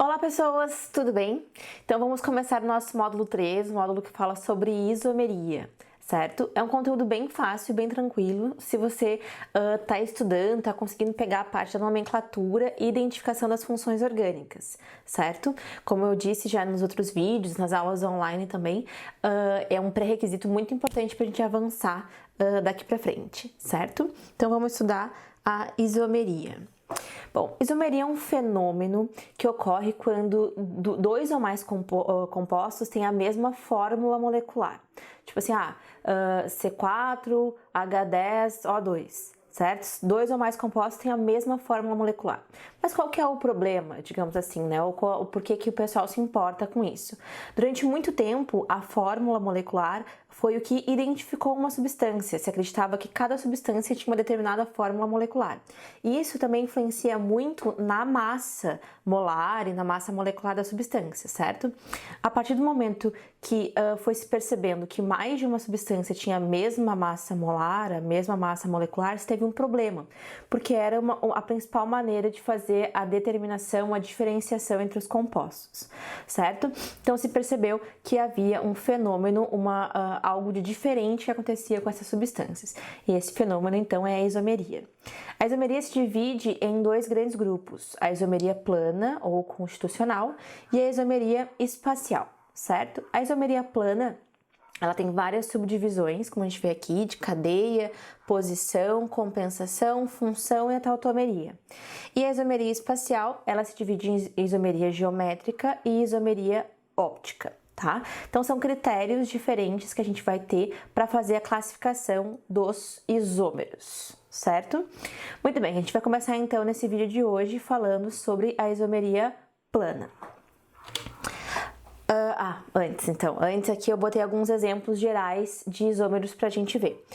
Olá pessoas, tudo bem? Então vamos começar o nosso módulo 3, o módulo que fala sobre isomeria, certo? É um conteúdo bem fácil, bem tranquilo, se você está estudando, está conseguindo pegar a parte da nomenclatura e identificação das funções orgânicas, certo? Como eu disse já nos outros vídeos, nas aulas online também, é um pré-requisito muito importante para a gente avançar daqui para frente, certo? Então vamos estudar a isomeria. Bom, isomeria é um fenômeno que ocorre quando dois ou mais compostos têm a mesma fórmula molecular. Tipo assim, C4H10O2, certo? Dois ou mais compostos têm a mesma fórmula molecular. Mas qual que é o problema, digamos assim, né? O porquê que o pessoal se importa com isso? Durante muito tempo, a fórmula molecular foi o que identificou uma substância. Se acreditava que cada substância tinha uma determinada fórmula molecular. E isso também influencia muito na massa molar e na massa molecular da substância, certo? A partir do momento que foi se percebendo que mais de uma substância tinha a mesma massa molar, a mesma massa molecular, se teve um problema, porque era a principal maneira de fazer a determinação, a diferenciação entre os compostos, certo? Então se percebeu que havia um fenômeno, algo de diferente que acontecia com essas substâncias. E esse fenômeno, então, é a isomeria. A isomeria se divide em dois grandes grupos, a isomeria plana ou constitucional e a isomeria espacial, certo? A isomeria plana, ela tem várias subdivisões, como a gente vê aqui, de cadeia, posição, compensação, função e a tautomeria. E a isomeria espacial, ela se divide em isomeria geométrica e isomeria óptica. Tá? Então são critérios diferentes que a gente vai ter para fazer a classificação dos isômeros, certo? Muito bem, a gente vai começar então nesse vídeo de hoje falando sobre a isomeria plana. Antes aqui eu botei alguns exemplos gerais de isômeros para a gente ver.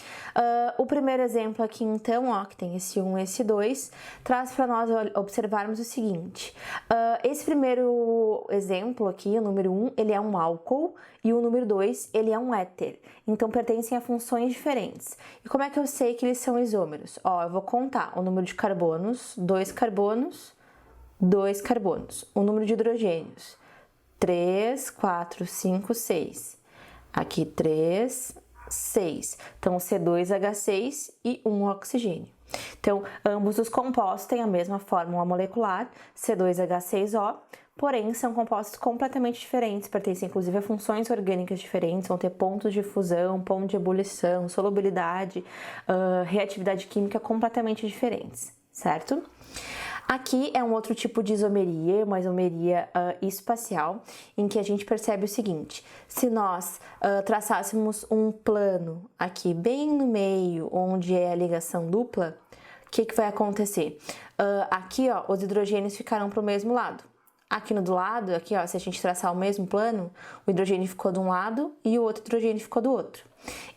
O primeiro exemplo aqui então, que tem esse 1 e esse 2, traz para nós observarmos o seguinte. Esse primeiro exemplo aqui, o número 1, ele é um álcool e o número 2, ele é um éter. Então pertencem a funções diferentes. E como é que eu sei que eles são isômeros? Eu vou contar o número de carbonos, 2 carbonos, 2 carbonos. O número de hidrogênios, 3, 4, 5, 6. Aqui 3, 6. Então C2H6 e 1 oxigênio. Então, ambos os compostos têm a mesma fórmula molecular, C2H6O, porém são compostos completamente diferentes, pertencem inclusive a funções orgânicas diferentes, vão ter pontos de fusão, ponto de ebulição, solubilidade, reatividade química completamente diferentes, certo? Aqui é um outro tipo de isomeria, uma isomeria espacial, em que a gente percebe o seguinte: se nós traçássemos um plano aqui bem no meio, onde é a ligação dupla, o que vai acontecer? Aqui, os hidrogênios ficarão para o mesmo lado. Aqui no do lado, se a gente traçar o mesmo plano, o hidrogênio ficou de um lado e o outro hidrogênio ficou do outro.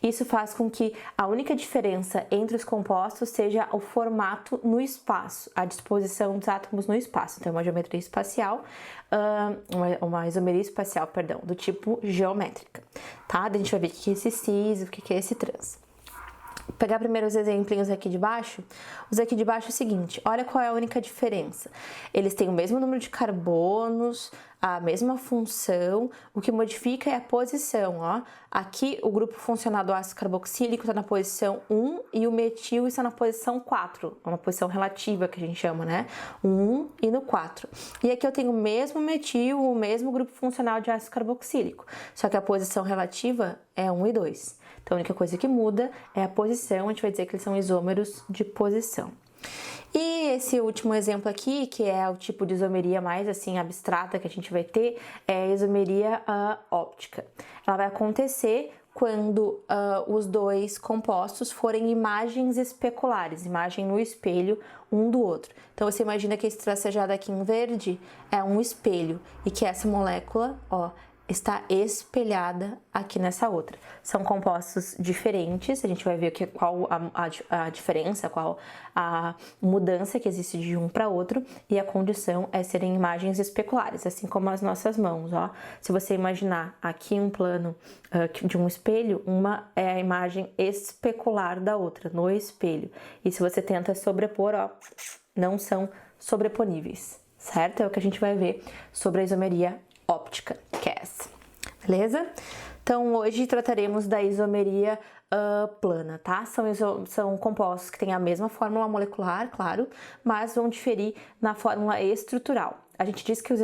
Isso faz com que a única diferença entre os compostos seja o formato no espaço, a disposição dos átomos no espaço. Então, uma geometria espacial, uma isomeria espacial, perdão, do tipo geométrica, tá? A gente vai ver o que é esse cis, o que é esse trans. Vou pegar primeiro os exemplinhos aqui de baixo. Os aqui de baixo é o seguinte, olha qual é a única diferença. Eles têm o mesmo número de carbonos, a mesma função, o que modifica é a posição, Aqui o grupo funcional do ácido carboxílico está na posição 1 e o metil está na posição 4, uma posição relativa que a gente chama, né? 1 e no 4. E aqui eu tenho o mesmo metil, o mesmo grupo funcional de ácido carboxílico, só que a posição relativa é 1 e 2. Então, a única coisa que muda é a posição, a gente vai dizer que eles são isômeros de posição. E esse último exemplo aqui, que é o tipo de isomeria mais assim abstrata que a gente vai ter, é a isomeria óptica. Ela vai acontecer quando os dois compostos forem imagens especulares, imagem no espelho um do outro. Então você imagina que esse tracejado aqui em verde é um espelho e que essa molécula, está espelhada aqui nessa outra. São compostos diferentes, a gente vai ver qual a diferença, qual a mudança que existe de um para outro, e a condição é serem imagens especulares, assim como as nossas mãos, Se você imaginar aqui um plano de um espelho, uma é a imagem especular da outra, no espelho. E se você tenta sobrepor, não são sobreponíveis, certo? É o que a gente vai ver sobre a isomeria óptica, que é essa, beleza? Então, hoje trataremos da isomeria plana, tá? São compostos que têm a mesma fórmula molecular, claro, mas vão diferir na fórmula estrutural. A gente diz que os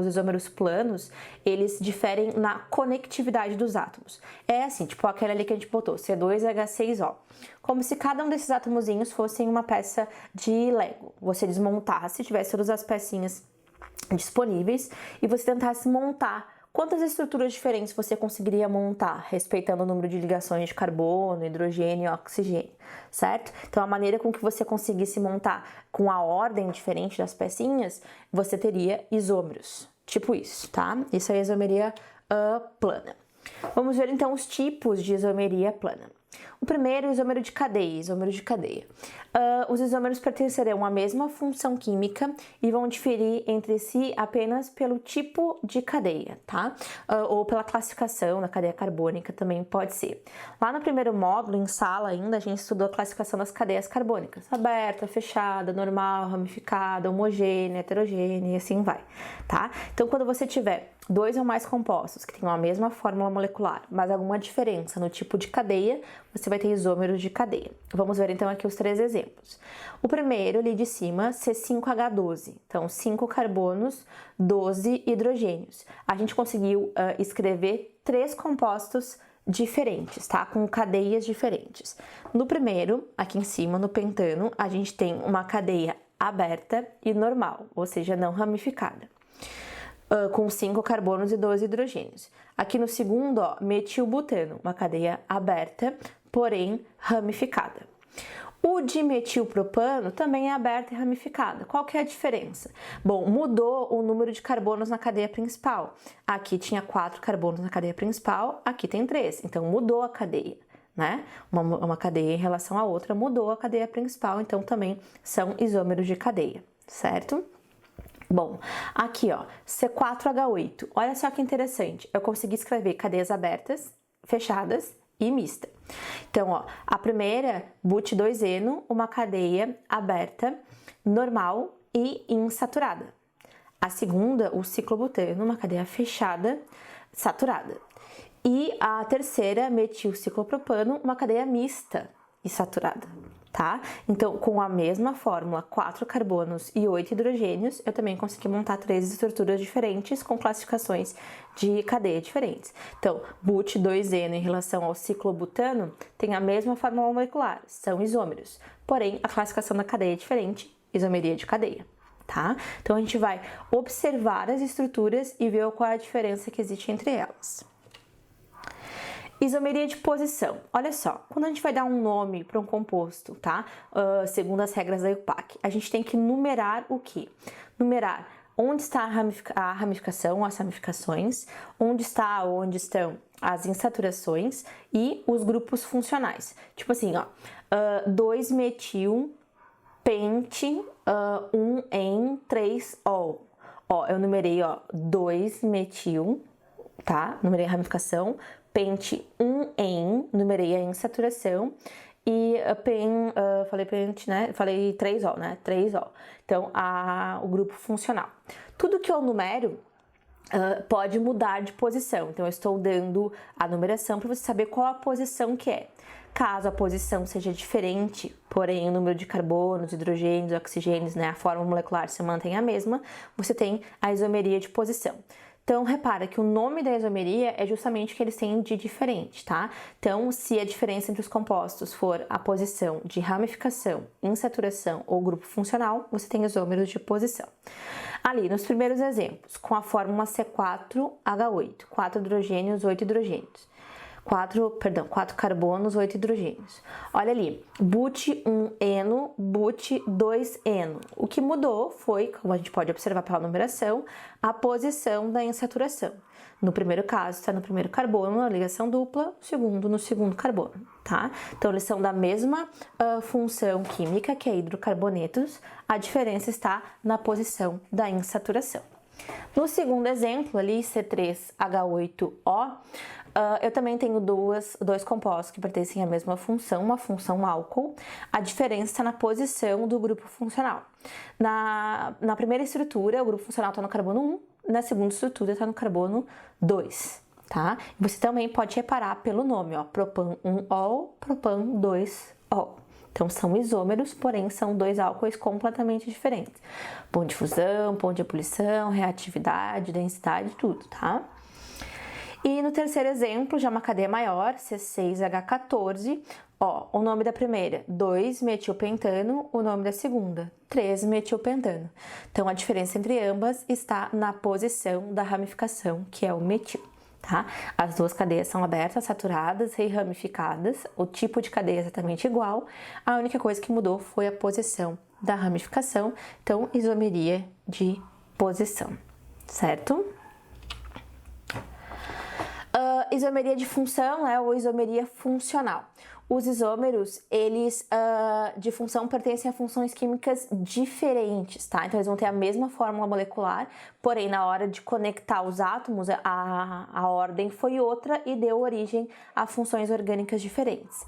isômeros planos, eles diferem na conectividade dos átomos. É assim, tipo aquela ali que a gente botou, C2H6O. Como se cada um desses átomozinhos fossem uma peça de Lego. Você desmontasse, tivesse todas as pecinhas disponíveis e você tentasse montar. Quantas estruturas diferentes você conseguiria montar, respeitando o número de ligações de carbono, hidrogênio e oxigênio, certo? Então, a maneira com que você conseguisse montar com a ordem diferente das pecinhas, você teria isômeros, tipo isso, tá? Isso é a isomeria plana. Vamos ver, então, os tipos de isomeria plana. O primeiro é o isômero de cadeia. Os isômeros pertencerão à mesma função química e vão diferir entre si apenas pelo tipo de cadeia, tá? Ou pela classificação da cadeia carbônica também pode ser. Lá no primeiro módulo, em sala ainda, a gente estudou a classificação das cadeias carbônicas. Aberta, fechada, normal, ramificada, homogênea, heterogênea e assim vai, tá? Então, quando você tiver dois ou mais compostos que tenham a mesma fórmula molecular, mas alguma diferença no tipo de cadeia, você vai ter isômeros de cadeia. Vamos ver então aqui os 3 exemplos. O primeiro, ali de cima, C5H12. Então, 5 carbonos, 12 hidrogênios. A gente conseguiu escrever 3 compostos diferentes, tá? Com cadeias diferentes. No primeiro, aqui em cima, no pentano, a gente tem uma cadeia aberta e normal, ou seja, não ramificada. Com 5 carbonos e 12 hidrogênios. Aqui no segundo, ó, metilbutano, uma cadeia aberta, porém ramificada. O dimetilpropano também é aberta e ramificada. Qual que é a diferença? Bom, mudou o número de carbonos na cadeia principal. Aqui tinha 4 carbonos na cadeia principal, aqui tem 3, então mudou a cadeia, né? Uma cadeia em relação à outra mudou a cadeia principal, então também são isômeros de cadeia, certo? Bom, aqui ó, C4H8, olha só que interessante, eu consegui escrever cadeias abertas, fechadas e mista. Então ó, a primeira, but2eno, uma cadeia aberta, normal e insaturada. A segunda, o ciclobutano, uma cadeia fechada, saturada. E a terceira, metilciclopropano, uma cadeia mista e saturada. Tá? Então, com a mesma fórmula, 4 carbonos e 8 hidrogênios, eu também consegui montar 3 estruturas diferentes com classificações de cadeia diferentes. Então, but2eno em relação ao ciclobutano tem a mesma fórmula molecular, são isômeros, porém a classificação da cadeia é diferente, isomeria de cadeia. Tá? Então, a gente vai observar as estruturas e ver qual é a diferença que existe entre elas. Isomeria de posição. Olha só, quando a gente vai dar um nome para um composto, tá? Segundo as regras da IUPAC, a gente tem que numerar o quê? Numerar onde está a ramificação, as ramificações, onde estão as insaturações e os grupos funcionais. Tipo assim, ó, 2-metil, pente, 1-en-3-ol. Ó, eu numerei, ó, 2-metil, tá? Numerei a ramificação, pente 1-en, numerei a insaturação, e falei pente, né? Falei 3-ol, né? 3-ol. Então, o grupo funcional. Tudo que eu numero pode mudar de posição. Então, eu estou dando a numeração para você saber qual a posição que é. Caso a posição seja diferente, porém o número de carbonos, hidrogênios, oxigênios, né, a fórmula molecular se mantém a mesma, você tem a isomeria de posição. Então, repara que o nome da isomeria é justamente o que eles têm de diferente, tá? Então, se a diferença entre os compostos for a posição de ramificação, insaturação ou grupo funcional, você tem isômeros de posição. Ali, nos primeiros exemplos, com a fórmula C4H8, 4 hidrogênios, 8 hidrogênios. 4 carbonos, 8 hidrogênios. Olha ali, but1eno, but2eno. O que mudou foi, como a gente pode observar pela numeração, a posição da insaturação. No primeiro caso, está no primeiro carbono, a ligação dupla, no segundo carbono, tá? Então, eles são da mesma função química, que é hidrocarbonetos, a diferença está na posição da insaturação. No segundo exemplo ali, C3H8O, eu também tenho dois compostos que pertencem à mesma função, uma função álcool. A diferença está na posição do grupo funcional. Na primeira estrutura, o grupo funcional está no carbono 1, na segunda estrutura está no carbono 2, tá? Você também pode reparar pelo nome, ó, propan 1-ol, propan 2-ol. Então, são isômeros, porém são dois álcoois completamente diferentes. Ponto de fusão, ponto de ebulição, reatividade, densidade, tudo, tá? E no terceiro exemplo, já uma cadeia maior, C6H14, ó, o nome da primeira, 2-metilpentano, o nome da segunda, 3-metilpentano. Então, a diferença entre ambas está na posição da ramificação, que é o metil. Tá? As duas cadeias são abertas, saturadas e ramificadas, o tipo de cadeia é exatamente igual, a única coisa que mudou foi a posição da ramificação, então isomeria de posição, certo? Isomeria de função, né, ou isomeria funcional. Os isômeros, eles de função pertencem a funções químicas diferentes, tá? Então, eles vão ter a mesma fórmula molecular, porém, na hora de conectar os átomos, a ordem foi outra e deu origem a funções orgânicas diferentes.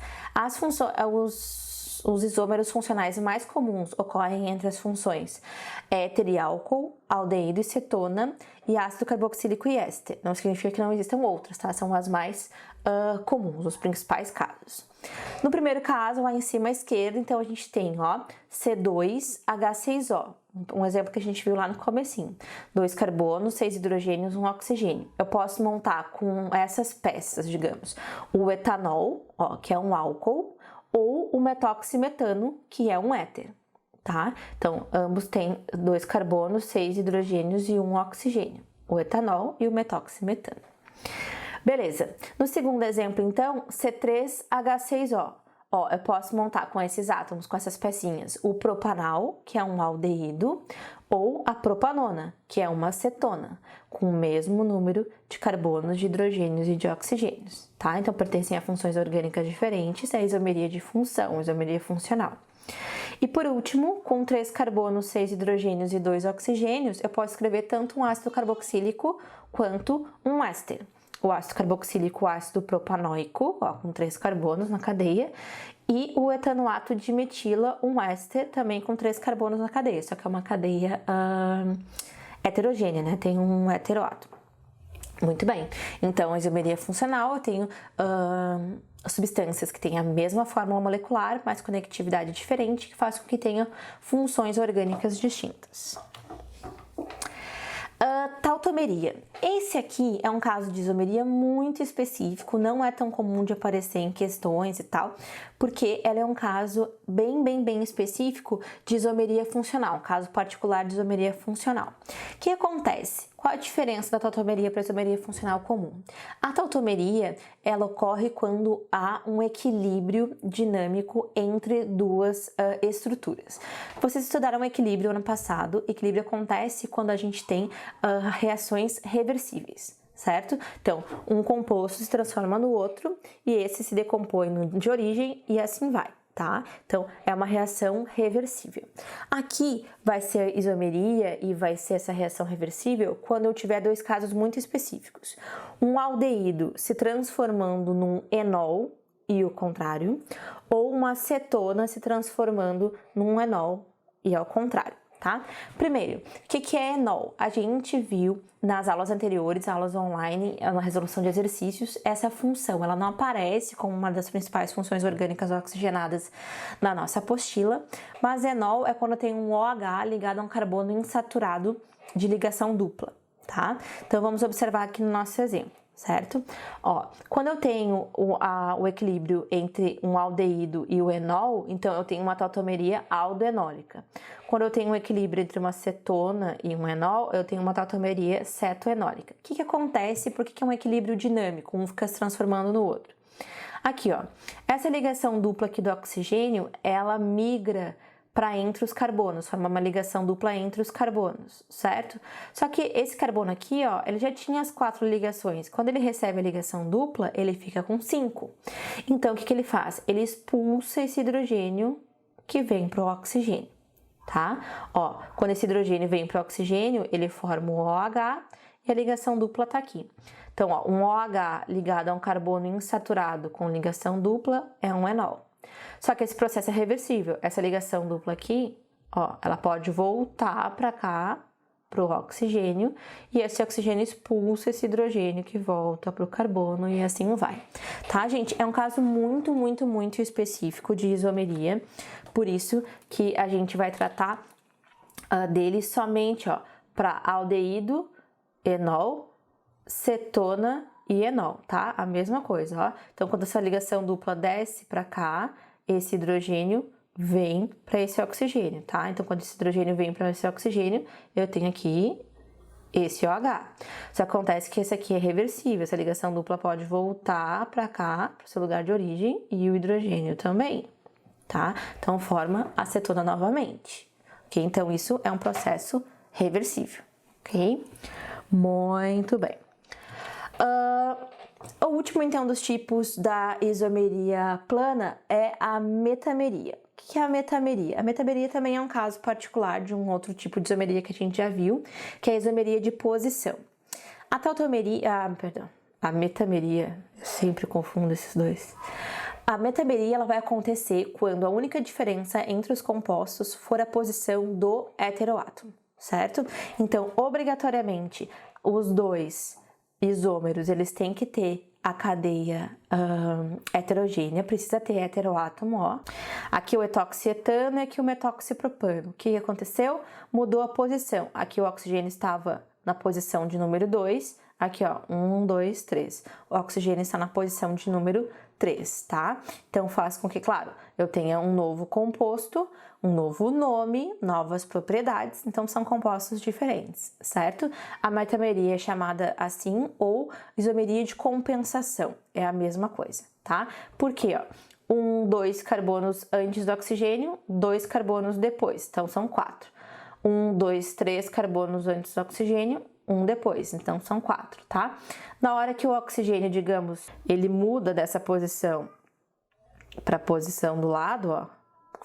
Os isômeros funcionais mais comuns ocorrem entre as funções éter e álcool, aldeído e cetona, e ácido carboxílico e éster. Não significa que não existam outras, tá? São as mais comuns, os principais casos. No primeiro caso, lá em cima à esquerda, então a gente tem, ó, C2H6O. Um exemplo que a gente viu lá no comecinho. 2 carbonos, 6 hidrogênios, 1 oxigênio. Eu posso montar com essas peças, digamos, o etanol, ó, que é um álcool, ou o metoximetano, que é um éter, tá? Então, ambos têm 2 carbonos, 6 hidrogênios e 1 oxigênio, o etanol e o metoximetano. Beleza. No segundo exemplo, então, C3H6O. Ó, eu posso montar com esses átomos, com essas pecinhas, o propanal, que é um aldeído, ou a propanona, que é uma cetona, com o mesmo número de carbonos, de hidrogênios e de oxigênios, tá? Então, pertencem a funções orgânicas diferentes, é a isomeria de função, isomeria funcional. E por último, com 3 carbonos, 6 hidrogênios e 2 oxigênios, eu posso escrever tanto um ácido carboxílico quanto um éster. O ácido carboxílico, o ácido propanoico, ó, com 3 carbonos na cadeia, e o etanoato de metila, um éster, também com 3 carbonos na cadeia, só que é uma cadeia heterogênea, né? Tem um heteroátomo. Muito bem. Então, a isomeria funcional, eu tenho substâncias que têm a mesma fórmula molecular, mas conectividade diferente, que faz com que tenham funções orgânicas distintas. Tautomeria. Esse aqui é um caso de isomeria muito específico, não é tão comum de aparecer em questões e tal, porque ela é um caso bem específico de isomeria funcional, um caso particular de isomeria funcional. O que acontece? Qual a diferença da tautomeria para a isomeria funcional comum? A tautomeria, ela ocorre quando há um equilíbrio dinâmico entre duas estruturas. Vocês estudaram equilíbrio ano passado. Equilíbrio acontece quando a gente tem reações reversíveis, certo? Então, um composto se transforma no outro e esse se decompõe no de origem e assim vai. Tá? Então, é uma reação reversível. Aqui vai ser isomeria e vai ser essa reação reversível quando eu tiver dois casos muito específicos. Um aldeído se transformando num enol e o contrário, ou uma cetona se transformando num enol e ao contrário. Tá? Primeiro, o que é enol? A gente viu nas aulas anteriores, aulas online, na resolução de exercícios, essa função, ela não aparece como uma das principais funções orgânicas oxigenadas na nossa apostila, mas enol é quando tem um OH ligado a um carbono insaturado de ligação dupla, tá? Então, vamos observar aqui no nosso exemplo. Certo? Ó, quando eu tenho o equilíbrio entre um aldeído e o enol, então eu tenho uma tautomeria aldoenólica. Quando eu tenho um equilíbrio entre uma cetona e um enol, eu tenho uma tautomeria cetoenólica. O que acontece? Por que é um equilíbrio dinâmico? Um fica se transformando no outro. Aqui, ó, essa ligação dupla aqui do oxigênio, ela migra para entre os carbonos, forma uma ligação dupla entre os carbonos, certo? Só que esse carbono aqui, ó, ele já tinha as 4 ligações. Quando ele recebe a ligação dupla, ele fica com 5. Então, o que ele faz? Ele expulsa esse hidrogênio que vem para o oxigênio, tá? Ó, quando esse hidrogênio vem para o oxigênio, ele forma o OH e a ligação dupla tá aqui. Então, ó, um OH ligado a um carbono insaturado com ligação dupla é um enol. Só que esse processo é reversível. Essa ligação dupla aqui, ó, ela pode voltar para cá, para o oxigênio, e esse oxigênio expulsa esse hidrogênio que volta para o carbono e assim vai. Tá, gente? É um caso muito específico de isomeria, por isso que a gente vai tratar dele somente, ó, para aldeído, enol, cetona e enol, tá? A mesma coisa, ó. Então, quando essa ligação dupla desce para cá, esse hidrogênio vem para esse oxigênio, tá? Então, quando esse hidrogênio vem para esse oxigênio, eu tenho aqui esse OH. Só acontece que esse aqui é reversível, essa ligação dupla pode voltar para cá, para o seu lugar de origem, e o hidrogênio também, tá? Então, forma acetona novamente, ok? Então, isso é um processo reversível, ok? Muito bem. O último, então, dos tipos da isomeria plana é a metameria. O que é a metameria? A metameria também é um caso particular de um outro tipo de isomeria que a gente já viu, que é a isomeria de posição. A tautomeria, a metameria, eu sempre confundo esses dois. A metameria ela vai acontecer quando a única diferença entre os compostos for a posição do heteroátomo, certo? Então, obrigatoriamente, os dois isômeros, eles têm que ter a cadeia heterogênea, precisa ter heteroátomo, ó. Aqui o etoxietano e aqui o metoxipropano. O que aconteceu? Mudou a posição. Aqui o oxigênio estava na posição de número 2, aqui ó, 1, 2, 3. O oxigênio está na posição de número 3, tá? Então faz com que, claro, eu tenha um novo composto, um novo nome, novas propriedades, então são compostos diferentes, certo? A metameria é chamada assim, ou isomeria de compensação, é a mesma coisa, tá? Por quê, ó? 2 carbonos antes do oxigênio, 2 carbonos depois, então são 4. 2, 3 carbonos antes do oxigênio, 1 depois, então são 4, tá? Na hora que o oxigênio, digamos, ele muda dessa posição para a posição do lado, ó,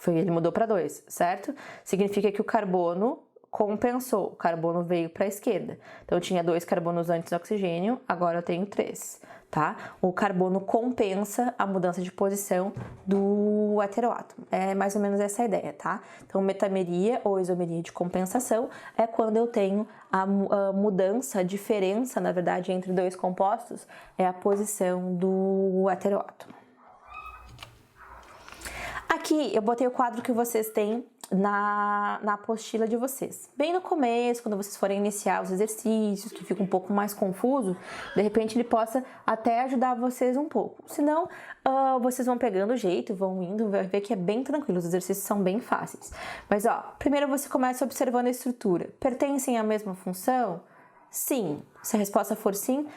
ele mudou para 2, certo? Significa que o carbono compensou, o carbono veio para a esquerda. Então, eu tinha 2 carbonos antes do oxigênio, agora eu tenho 3, tá? O carbono compensa a mudança de posição do heteroátomo. É mais ou menos essa a ideia, tá? Então, metameria ou isomeria de compensação é quando eu tenho a mudança, a diferença, na verdade, entre dois compostos, é a posição do heteroátomo. Aqui eu botei o quadro que vocês têm na apostila de vocês. Bem no começo, quando vocês forem iniciar os exercícios, que fica um pouco mais confuso, de repente ele possa até ajudar vocês um pouco. Senão, vocês vão pegando o jeito, vão indo, vai ver que é bem tranquilo, os exercícios são bem fáceis. Mas, ó, primeiro você começa observando a estrutura. Pertencem à mesma função? Sim. Se a resposta for sim,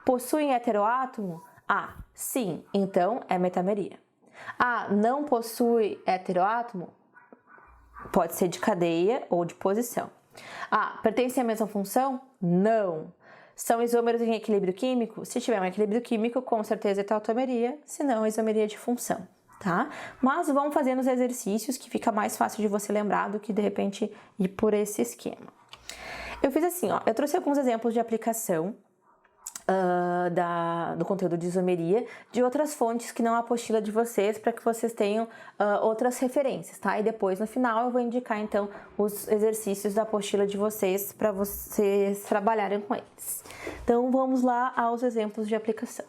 possuem heteroátomo? Ah, sim. Então, é metameria. Ah, não possui heteroátomo? Pode ser de cadeia ou de posição. Ah, pertencem à mesma função? Não. São isômeros em equilíbrio químico? Se tiver um equilíbrio químico, com certeza é tautomeria, se não, isomeria de função, tá? Mas vamos fazendo os exercícios que fica mais fácil de você lembrar do que, de repente, ir por esse esquema. Eu fiz assim, ó, eu trouxe alguns exemplos de aplicação do conteúdo de isomeria de outras fontes que não a apostila de vocês, para que vocês tenham outras referências, tá? E depois no final eu vou indicar então os exercícios da apostila de vocês para vocês trabalharem com eles. Então vamos lá aos exemplos de aplicação.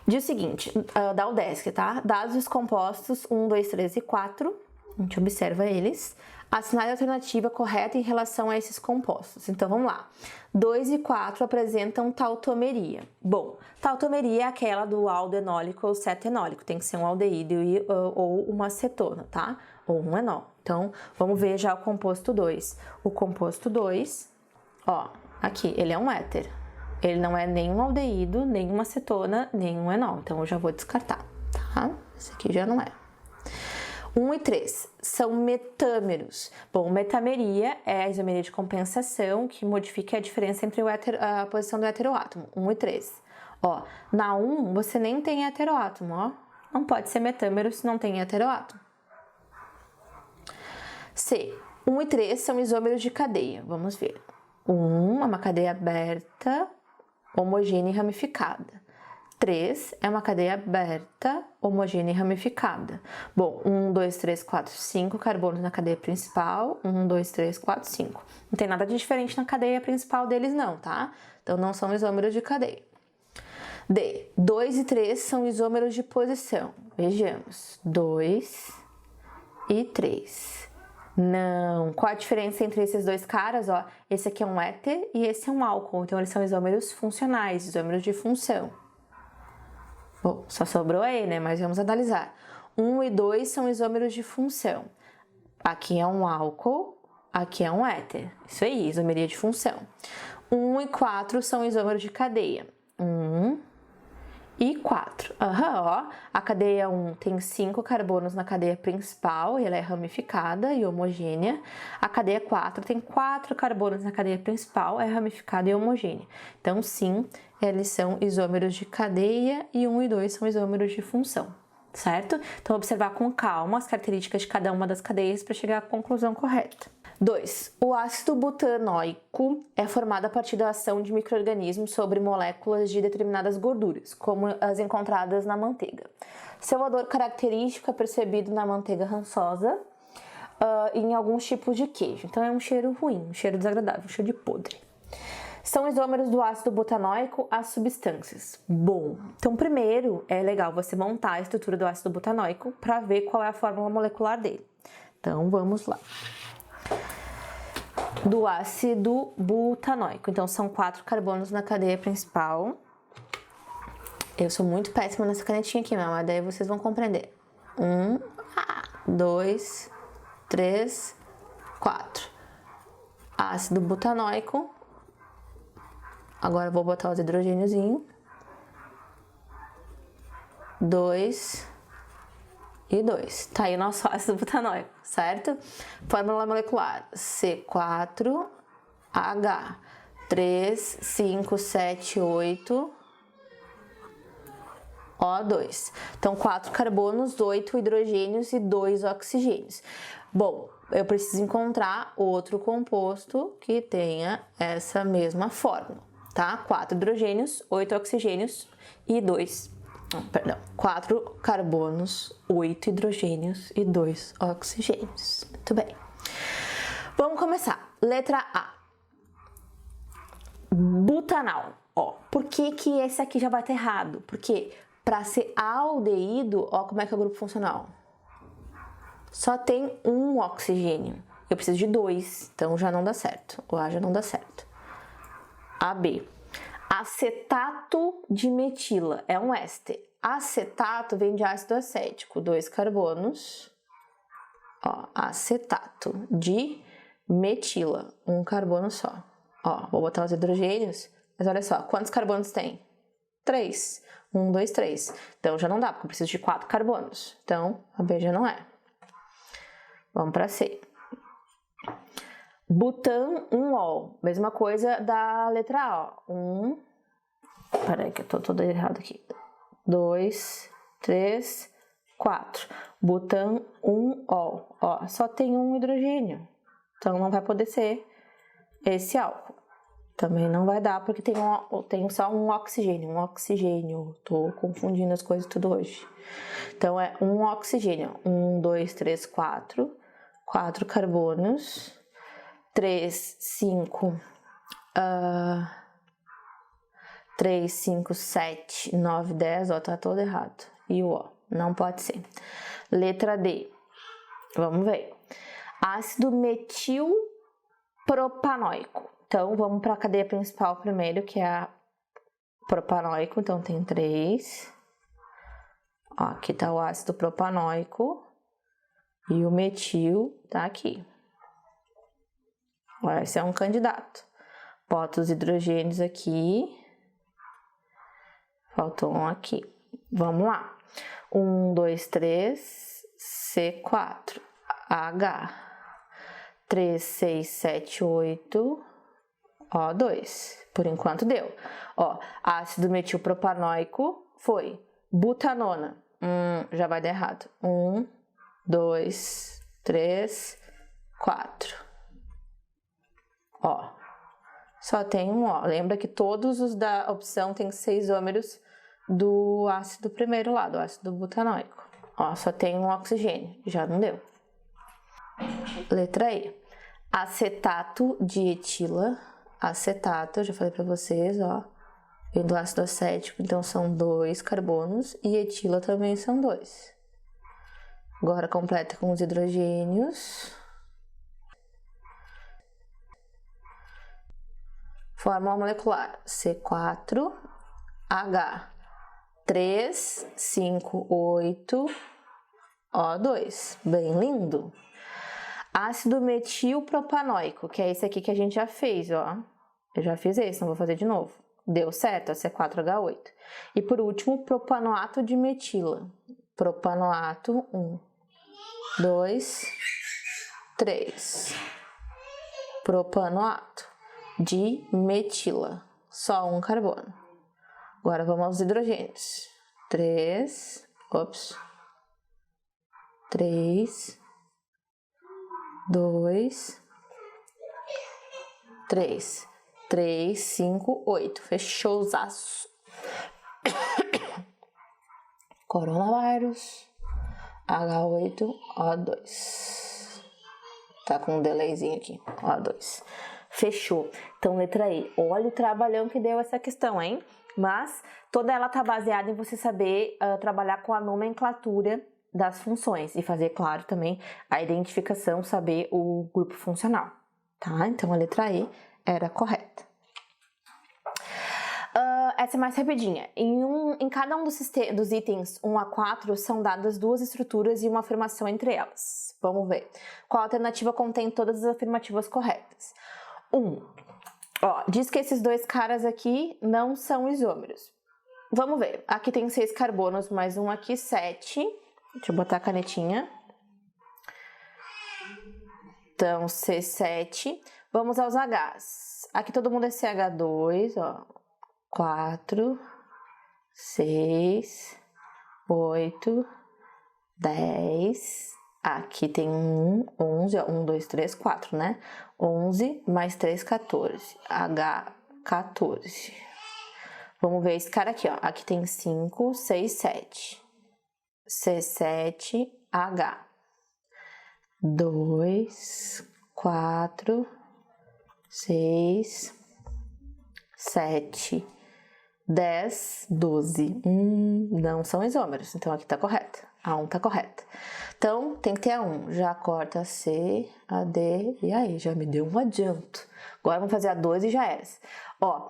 Diz o seguinte, da UDESC, tá? Dados os compostos 1, 2, 3 e 4, a gente observa eles. Assinale a alternativa correta em relação a esses compostos. Então, vamos lá. 2 e 4 apresentam tautomeria. Bom, tautomeria é aquela do aldoenólico ou cetenólico. Tem que ser um aldeído ou uma cetona, tá? Ou um enol. Então, vamos ver já o composto 2. O composto 2, ó, aqui, ele é um éter. Ele não é nem um aldeído, nem uma cetona, nem um enol. Então, eu já vou descartar, tá? Esse aqui já não é. 1 e 3 são metâmeros. Bom, metameria é a isomeria de compensação que modifica a diferença entre a posição do heteroátomo, 1 e 3. Ó, na 1 você nem tem heteroátomo, ó. Não pode ser metâmero se não tem heteroátomo. C. 1 e 3 são isômeros de cadeia. Vamos ver. 1 é uma cadeia aberta, homogênea e ramificada. 3 é uma cadeia aberta, homogênea e ramificada. Bom, 1, 2, 3, 4, 5 carbonos na cadeia principal. 1, 2, 3, 4, 5. Não tem nada de diferente na cadeia principal deles não, tá? Então não são isômeros de cadeia. D. 2 e 3 são isômeros de posição. Vejamos. 2 e 3. Não. Qual a diferença entre esses dois caras? Ó, esse aqui é um éter e esse é um álcool. Então, eles são isômeros funcionais, isômeros de função. Bom, só sobrou aí, né? Mas vamos analisar. 1 e 2 são isômeros de função. Aqui é um álcool, aqui é um éter. Isso aí, isomeria de função. 1 e 4 são isômeros de cadeia. 1 e 4. Ó, a cadeia 1 tem 5 carbonos na cadeia principal e ela é ramificada e homogênea. A cadeia 4 tem 4 carbonos na cadeia principal, é ramificada e homogênea. Então, sim, eles são isômeros de cadeia e 1 e 2 são isômeros de função, certo? Então, observar com calma as características de cada uma das cadeias para chegar à conclusão correta. 2. O ácido butanoico é formado a partir da ação de micro-organismos sobre moléculas de determinadas gorduras, como as encontradas na manteiga. Seu odor característico é percebido na manteiga rançosa e em alguns tipos de queijo. Então é um cheiro ruim, um cheiro desagradável, um cheiro de podre. São isômeros do ácido butanoico as substâncias. Bom, então primeiro é legal você montar a estrutura do ácido butanoico para ver qual é a fórmula molecular dele. Então vamos lá. Do ácido butanoico. Então, são 4 carbonos na cadeia principal. Eu sou muito péssima nessa canetinha aqui, mas daí vocês vão compreender. 1, 2, 3, 4. Ácido butanoico. Agora eu vou botar os hidrogêniozinhos. 2 e 2. Tá aí o nosso ácido butanoico, certo? Fórmula molecular: C4H 3, 5, 7, 8 O2. Então, 4 carbonos, 8 hidrogênios e 2 oxigênios. Bom, eu preciso encontrar outro composto que tenha essa mesma fórmula, tá? 4 hidrogênios, 8 oxigênios e 4 carbonos, 8 hidrogênios e 2 oxigênios. Muito bem. Vamos começar. Letra A. Butanal. Ó, por que que esse aqui já vai estar errado? Porque para ser aldeído, ó como é que é o grupo funcional. Só tem um oxigênio. Eu preciso de 2, então já não dá certo. O A já não dá certo. AB. Acetato de metila é um éster. Acetato vem de ácido acético, 2 carbonos. Ó, acetato de metila, 1 carbono só. Ó, vou botar os hidrogênios, mas olha só, quantos carbonos tem? 3. 1, 2, 3. Então já não dá, porque eu preciso de 4 carbonos. Então a B já não é. Vamos para C. Butan 1-ol, mesma coisa da letra A, ó. Peraí que eu tô todo errado aqui. 2, 3, 4. Butan 1-ol. Ó, só tem um hidrogênio. Então não vai poder ser esse álcool. Também não vai dar porque tem só um oxigênio. Um oxigênio. Tô confundindo as coisas tudo hoje. Então é um oxigênio. 1, 2, 3, 4. 4 carbonos. 3, 5. 3, 5, 7, 9, 10, ó, tá todo errado. E o O, não pode ser. Letra D. Vamos ver. Ácido metilpropanoico. Então, vamos para a cadeia principal primeiro, que é a propanoico. Então, tem 3. Ó, aqui tá o ácido propanoico. E o metil tá aqui. Ó, esse é um candidato. Bota os hidrogênios aqui. Faltou um aqui. Vamos lá. 1, 2, 3, C4, H. 3, 6, 7, 8, O2. Por enquanto deu. Ó, ácido metilpropanoico foi butanona. Já vai dar errado. 1, 2, 3, 4. Ó, só tem um O. Lembra que todos os da opção têm que ser isômeros do ácido primeiro lá, do ácido butanoico. Ó, só tem um oxigênio, já não deu. Letra E. Acetato de etila. Acetato, eu já falei pra vocês, ó. Vem do ácido acético, então são 2 carbonos. E etila também são 2. Agora completa com os hidrogênios. Fórmula molecular C4H358O2. Bem lindo. Ácido metilpropanoico, que é esse aqui que a gente já fez, ó. Eu já fiz esse, não vou fazer de novo. Deu certo, C4H8. E por último, propanoato de metila. Propanoato 1, 2, 3. Propanoato de metila. Só um carbono. Agora vamos aos hidrogênios. 3, 2, 3. 3, 5, 8. Fechouzaço. Coronavírus. H8O2. Tá com um delayzinho aqui. O2. Fechou. Então, letra E. Olha o trabalhão que deu essa questão, hein? Mas toda ela tá baseada em você saber trabalhar com a nomenclatura das funções e fazer, claro, também a identificação, saber o grupo funcional, tá? Então, a letra E era correta. Essa é mais rapidinha. Em cada um dos itens 1 a 4 são dadas 2 estruturas e uma afirmação entre elas. Vamos ver. Qual alternativa contém todas as afirmativas corretas? 1. Ó, diz que esses 2 caras aqui não são isômeros. Vamos ver. Aqui tem 6 carbonos, mais um aqui, 7. Deixa eu botar a canetinha. Então, C7. Vamos aos Hs. Aqui todo mundo é CH2, ó. 4, 6, 8, 10. Aqui tem 11, ó. 1, 2, 3, 4, né? 11 mais 3, 14. H14. Vamos ver esse cara aqui, ó. Aqui tem 5, 6, 7. C7H. 2, 4, 6, 7, 10, 12. Não são isômeros, então aqui tá correta. A 1 tá correta. Então, tem que ter a 1. Já corta a C, a D, e aí, já me deu um adianto. Agora vamos fazer a 2 e já era. Ó,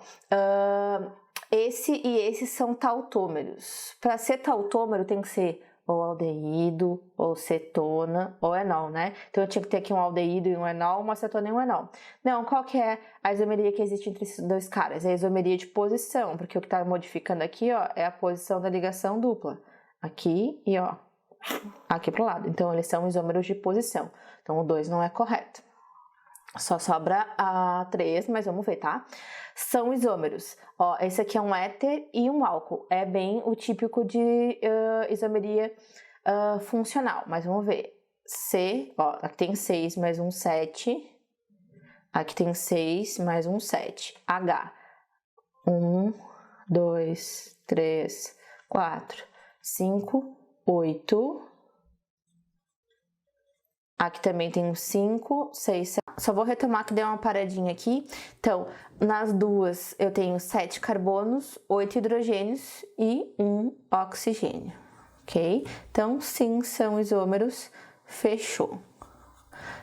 esse e esse são tautômeros. Para ser tautômero tem que ser ou aldeído, ou cetona, ou enol, né? Então eu tinha que ter aqui um aldeído e um enol, uma cetona e um enol. Não, qual que é a isomeria que existe entre esses 2 caras? É a isomeria de posição, porque o que está modificando aqui, ó, é a posição da ligação dupla. Aqui e, ó, aqui pro lado. Então eles são isômeros de posição. Então o 2 não é correto. Só sobra a 3, mas vamos ver, tá? São isômeros. Ó, esse aqui é um éter e um álcool. É bem o típico de isomeria funcional. Mas vamos ver. C, ó, aqui tem 6 mais um 7. Aqui tem 6 mais um 7. H. 1, 2, 3, 4, 5, 8. Aqui também tem 5, 6, 7. Só vou retomar que deu uma paradinha aqui. Então, nas duas eu tenho 7 carbonos, 8 hidrogênios e 1 oxigênio, ok? Então, sim, são isômeros, fechou.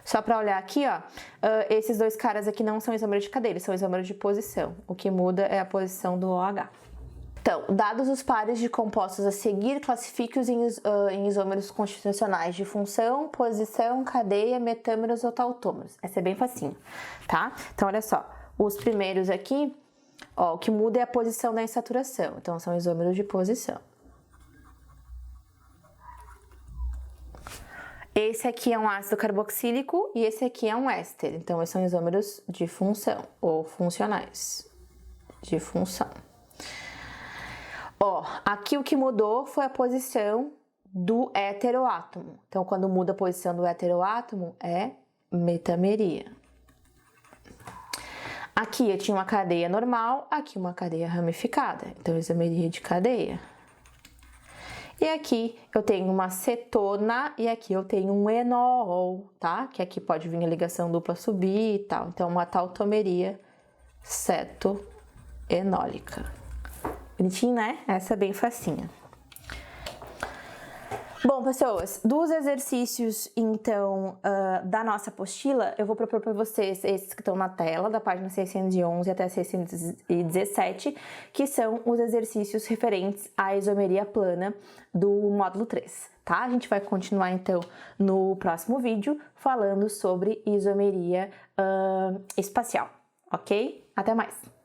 Só para olhar aqui, ó, esses 2 caras aqui não são isômeros de cadeia, eles são isômeros de posição. O que muda é a posição do OH. Então, dados os pares de compostos a seguir, classifique-os em isômeros constitucionais de função, posição, cadeia, metâmeros ou tautômeros. Essa é bem facinho, tá? Então, olha só, os primeiros aqui, ó, o que muda é a posição da insaturação. Então, são isômeros de posição. Esse aqui é um ácido carboxílico e esse aqui é um éster. Então, esses são isômeros de função ou funcionais de função. Ó, aqui o que mudou foi a posição do heteroátomo. Então, quando muda a posição do heteroátomo, é metameria. Aqui eu tinha uma cadeia normal, aqui uma cadeia ramificada, então isomeria de cadeia. E aqui eu tenho uma cetona e aqui eu tenho um enol, tá? Que aqui pode vir a ligação dupla subir e tal. Então, uma tautomeria cetoenólica. Bonitinho, né? Essa é bem facinha. Bom, pessoas, dos exercícios, então, da nossa apostila, eu vou propor para vocês esses que estão na tela, da página 611 até 617, que são os exercícios referentes à isomeria plana do módulo 3, tá? A gente vai continuar, então, no próximo vídeo, falando sobre isomeria espacial, ok? Até mais!